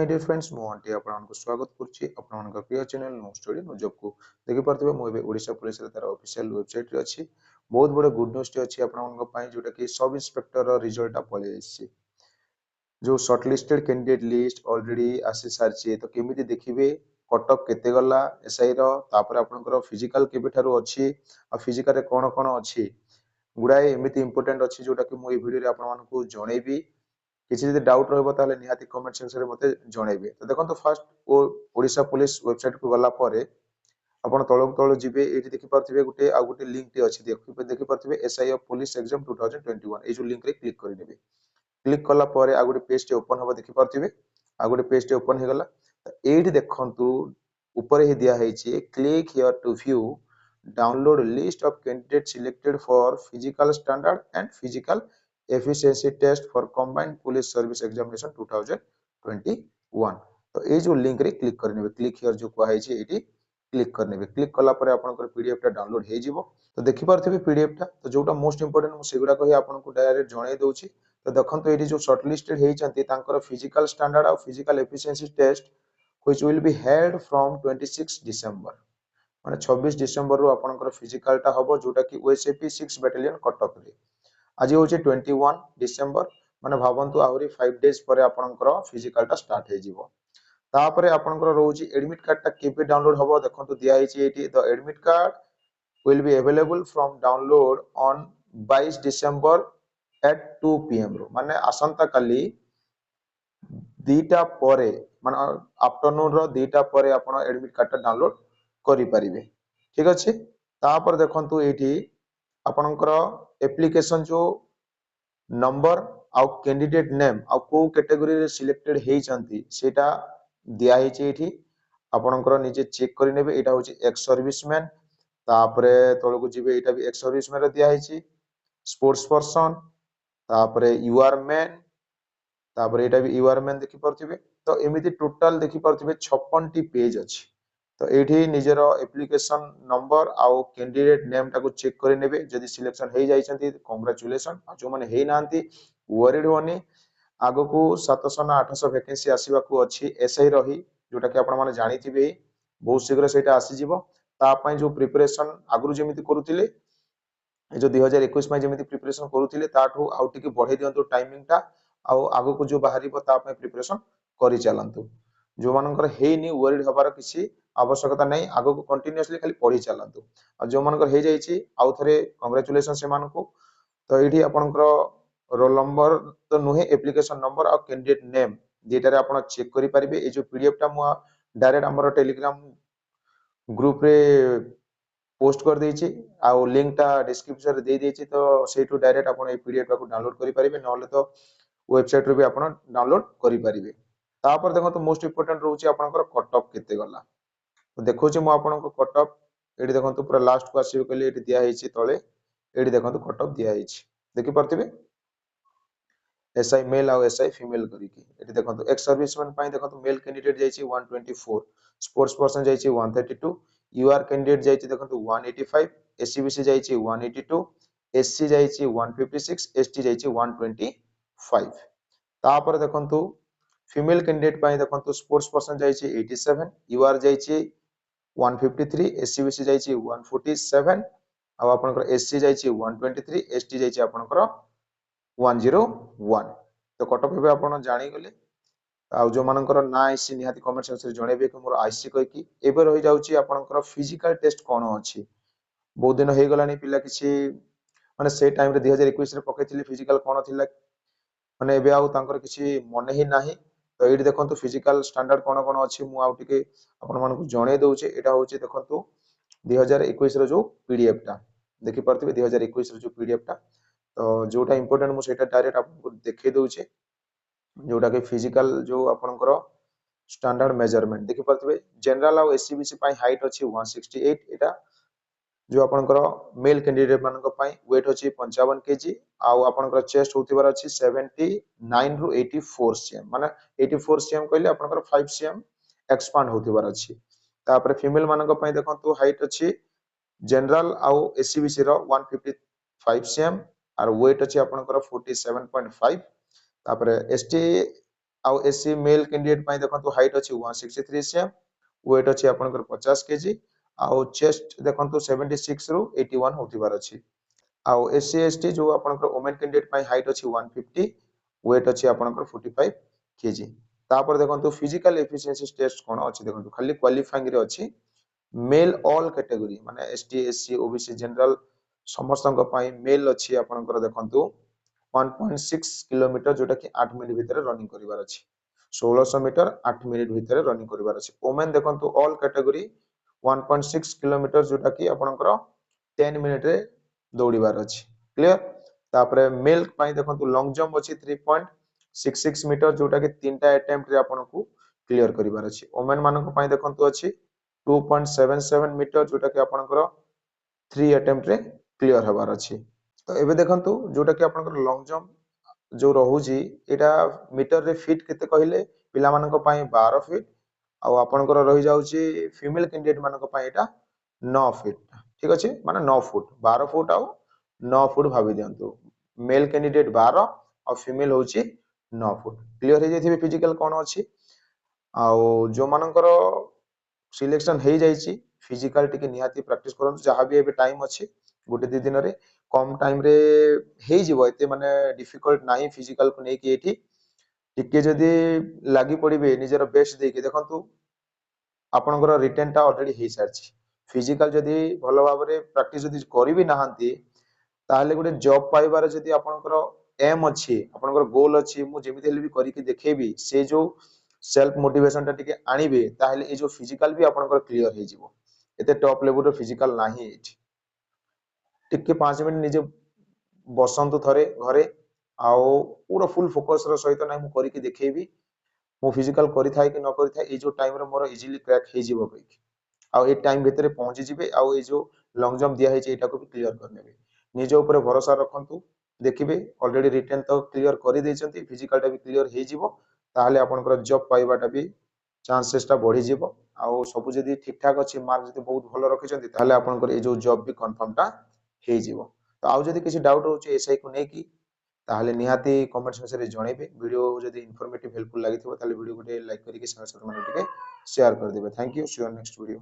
My dear friends Mohanty आपको स्वागत करुच्ची आपन प्रिय channel no study no job को देखि पारथिबे मो ओडिशा पुलिस रे तार ऑफिशियल वेबसाइट रे अछि बहुत बड़ गुड न्यूज टे अछि आपन पई जोटा कि सब इंस्पेक्टर रो रिजल्ट पळे आछि जो शॉर्टलिस्टेड कैंडिडेट लिस्ट ऑलरेडी आसी सारछि तो केमिति देखिबे कटअप केते गला एसआई रो तापर आपनकर फिजिकल केबे थारो अछि आ फिजिकल रे कोन कोन अछि गुडाए एमिति इंपोर्टेंट अछि जोटा कि मो ए वीडियो रे आपन मानकु जणेबी किसी जदि डाउट रहबो ताले निहाती कमेंट सेक्शन रे मते जणेबे तो देखंतु फर्स्ट ओडिशा पुलिस वेबसाइट को गला परे आपण तळक तळ जिबे एठी देखि पारथिबे गुटे आ गुटे लिंक टे अछि देखि पारथिबे एसआई ऑफ पुलिस एग्जाम 2021 ए जो लिंक रे क्लिक करि नेबे क्लिक कला परे आ गुटे पेज टे ओपन होबो देखि पारथिबे आ गुटे पेज टे ओपन हे गला एठी देखंतु ऊपर ही दिया हेछि click here to view download list of candidate selected for physical standard and physical efficiency test for combined police service examination 2021 तो ये जो लिंक रे क्लिक करनेबे क्लिक हियर जो कहै छै एटी क्लिक करनेबे क्लिक कला परे आपनकर पीडीएफ टा डाउनलोड हे जिवो तो देखि पारथिबे पीडीएफ टा तो जोटा मोस्ट इंपोर्टेंट मु सेगुडा कहि आपनको डायरेक्ट जणाई दोछि तो देखंतु एटी जो शॉर्टलिस्टेड हेइ चंती तांकर फिजिकल स्टैंडर्ड और physical efficiency test which will be held from 26 December माने 26 डिसेंबर रो आपनकर फिजिकल टा हबो जोटा कि ओएसएपी 6 बटालियन कटक रे आज होचे 21 डिसेंबर माने भावंतु आहुरी 5 डेज परे आपनकर फिजिकल टा स्टार्ट हे जिवो तापरे आपनकर रहउची एडमिट कार्ड टा केपे डाउनलोड हबो देखंतु दिया हेची eighty the admit card will be available from download on 22 December at 2 pm रो माने आसंता काली दीटा परे माने आफ्टरनून रो दीटा परे आपण एडमिट कार्ड टा डाउनलोड करि परिबे ठीक अछि तापर देखंतु एठी आपनकर एप्लीकेशन जो नंबर आउ कैंडिडेट नेम आउ को कैटेगरी रे सिलेक्टेड हेइ चंती सेटा दिया हेछि एठी आपनकर निजे चेक करि नेबे एटा होछि एक्स सर्विसमैन तापरे तळको जिबे एटा भी एक्स सर्विसमैन रे दिया हेछि स्पोर्ट्स पर्सन तापरे यू आर मैन तापरे एटा भी यू आर मैन देखि परथिबे तो एमिति टोटल देखि परथिबे 56 टी पेज अछि तो एठी निजेर एप्लीकेशन नंबर आउ कैंडिडेट नेम टाको चेक करि नेबे जदि सिलेक्शन हेइ जाई छंती कांग्रेचुलेशन जो माने हेइ नांती वरीड होनी आगो को 700 ना 800 वैकेंसी आसीबा को अछि एसआई रही जोटा कि आपण माने जानि थिबे बहुत शीघ्र सेटा आसी जिवो ता पय जो प्रिपरेशन आगरु जेमिति करूतिले ए जो 2021 में जेमिति प्रिपरेशन करूतिले ताठू आउ टिके बढ़े दियंतु टाइमिंग टा आउ आगो को जो बाहरिबो ता पय प्रिपरेशन करि चलंतु जो मानकर हेइनी वरीड हबार किसी आवश्यकता नहीं आगो को कंटीन्यूअसली खाली पढ़ी चलंतु आ जो मानकर हे जाईची आउ थरे कांग्रेचुलेशन से मानको तो एठी आपनकर रोल नंबर तो नुहे एप्लीकेशन नंबर और कैंडिडेट नेम जेटा रे आपण चेक करि परिबे ए जो पीडीएफ टा मु डायरेक्ट हमर टेलीग्राम ग्रुप रे पोस्ट कर देछि आ लिंक टा डिस्क्रिप्शन रे दे देछि तो सेटू डायरेक्ट आपण ए पीडीएफ टा को डाउनलोड करि परिबे नहले तो वेबसाइट रे भी आपण डाउनलोड करि परिबे तापर देखो तो मोस्ट इंपोर्टेंट रहउछि आपनकर कट ऑफ केते गला तो देखो छी मु आपनको कट ऑफ एठी देखो तो पूरा लास्ट को आसीबे कहले एठी दिया हेछि तळे एठी देखो तो कट ऑफ दिया हेछि देखि परथिबे एसआई मेल और एसआई फीमेल करी की एठी देखो तो एक्स सर्विसमैन पई देखो तो मेल कैंडिडेट जाईछि 124 स्पोर्ट्स पर्सन जाईछि 132 यूआर कैंडिडेट जाईछि देखो तो 185 एससीबीसी जाईछि 182 एससी जाईछि 156 एसटी जाईछि 125 तापर देखो तो फीमेल कैंडिडेट पई देखो तो स्पोर्ट्स पर्सन जाईछि 87 यूआर जाईछि 153 एससीबीसी जाईछि 147 आ आपनकर एससी जाईछि 123 एसटी जाईछि आपनकर 101 तो कट ऑफ आपण जानि गले आ जो मानकर ना आईसी निहाती कमेंट सेक्शन रे जणेबे कि मोर आईसी कहि कि एबे रहि जाउची आपनकर फिजिकल टेस्ट कोन अछि बहुत दिन हे गलानी पिला किछि माने से टाइम रे 2021 रे पकेथिले फिजिकल कोन थिला माने एबे आउ तांकर किछि मने ही नाही तो एठी देखंतु फिजिकल स्टैंडर्ड कोन कोन अछि मु आउ टिके आपण मानकु जणे दउचे एटा होची देखंतु 2021 रो जो पीडीएफ टा देखि परथिबे 2021 रो जो पीडीएफ टा तो जोटा इंपोर्टेंट मु सेटा डायरेक्ट आपको देखे दउचे जोटा के फिजिकल जो आपनकर स्टैंडर्ड मेजरमेंट देखि परथिबे जनरल और एससीबीसी पई हाइट अछि 168 एटा जो आपनकर मेल कैंडिडेट मानक पई वेट अछि 55 केजी आ आपनकर चेस्ट होतिबार अछि 79 रु 84 सीएम माने 84 सीएम कहले आपनकर 5 सीएम एक्सपांड होतिबार अछि तापर फीमेल मानक पई देखंतु हाइट अछि जनरल आ एससीबीसी रो 155 सीएम और वेट अछि आपनकर 47.5 तापर एसटी आउ एससी मेल कैंडिडेट पाई देखंतु हाइट अछि 163 cm, वेट अछि आपनकर 50 kg, आउ चेस्ट देखंतु 76 रु 81 होतिबार अछि। आउ एससी एसटी जो आपनकर वुमेन कैंडिडेट पाई हाइट अछि 150, वेट अछि आपनकर 45 kg। तापर देखंतु फिजिकल एफिशिएंसी टेस्ट कोन अछि देखंतु खाली क्वालिफाइंग रे अछि मेल ऑल कैटेगरी माने एसटी एससी ओबीसी जनरल समस्त पाई मेल अछि आपनकर देखंतु 1.6 किलोमीटर जोटा कि 8 मिनिट भितर रनिंग करिवार अछि। 1600 मीटर 8 मिनिट भितर रनिंग करिवार अछि। वुमेन देखंतु ऑल कैटेगरी 1.6 किलोमीटर जोटा कि आपनकर 10 मिनिट रे दौड़ीबार अछि। क्लियर। तापरे मेल पाई देखंतु लॉन्ग जंप अछि 3.66 मीटर जोटा कि 3टा अटेम्प्ट रे आपनको क्लियर करिवार अछि। वुमेन मानको पाई देखंतु अछि 2.77 मीटर जोटा कि आपनकर 3 अटेम्प्ट रे क्लियर हबार अछि। तो एबे देखंतु जोटा कि आपनकर लॉन्ग जंप जो रहुजी एटा मीटर रे फीट केते कहिले पिला मानको पाई 12 फीट आ आपनकर रहि जाउची फीमेल कैंडिडेट मानको पाई एटा 9 फीट। ठीक अछि माने 9 फुट 12 फुट आ 9 फुट भाबी दियंतु। मेल कैंडिडेट 12 और फीमेल होची 9 फुट। क्लियर हे जेथिबे फिजिकल कोन अछि आउ जो मानकर सिलेक्शन हे जाइची फिजिकल टिके निहाती प्रैक्टिस करन जहां भी एबे टाइम अछि गोटे दि दिन रे कम टाइम रे हे जिवो एते माने डिफिकल्ट नाही फिजिकल को नै कि एठी टिके जदी लागि पड़िबे निजर बेस्ट देके देखंतु आपनकर रिटर्न टा ऑलरेडी हे सारची। फिजिकल जदी भलो भाबरे प्रैक्टिस जदी करिबी नाहंती ताहले गोटे जॉब पाइबार जदी आपनकर एम अछि आपनकर गोल अछि मु जेमिति हेले भी करिके देखेबी से जो सेल्फ मोटिवेशन टा टिके आनिबे ताहले ए जो फिजिकल भी आपनकर क्लियर हे जिवो। एते टॉप लेवल रो फिजिकल नाही एठी। टिके 5 मिनिट निजे बसंतु थरे घरे आउ पूरा फुल फोकस रो सहित नै मु करिके देखेबी मु फिजिकल करि थाए कि न करि थाए ए जो टाइम रे मोर इजीली क्रैक हे जिवो कहि आउ ए टाइम भितरे पहुंची जिबे आउ ए जो लॉन्ग जंप दिया हेची एटा को भी क्लियर कर नेबे। निज ऊपर भरोसा रखंतु देखिबे ऑलरेडी रिटर्न तो क्लियर करि दैछंती फिजिकल टा भी क्लियर हे जिवो ताहले आपनकर जॉब पाइबाटा भी चांसेस टा बढ़ी जिवो आउ सब जदी ठीक ठाक अछि मार्क जदी बहुत भलो रखिछंती ताहले आपनकर ए जो जॉब भी कंफर्म टा हे जिवो। तो आउ जदी किछि डाउट होची एसआई को नै की ताहले निहाती कमेंट सेक्शन रे जणेबे वीडियो जदी इन्फॉर्मेटिव हेल्पफुल लागिथिबो ताहले वीडियो को लाइक करिके साथ साथ माने टिके शेयर कर देबे। Thank you see you next video.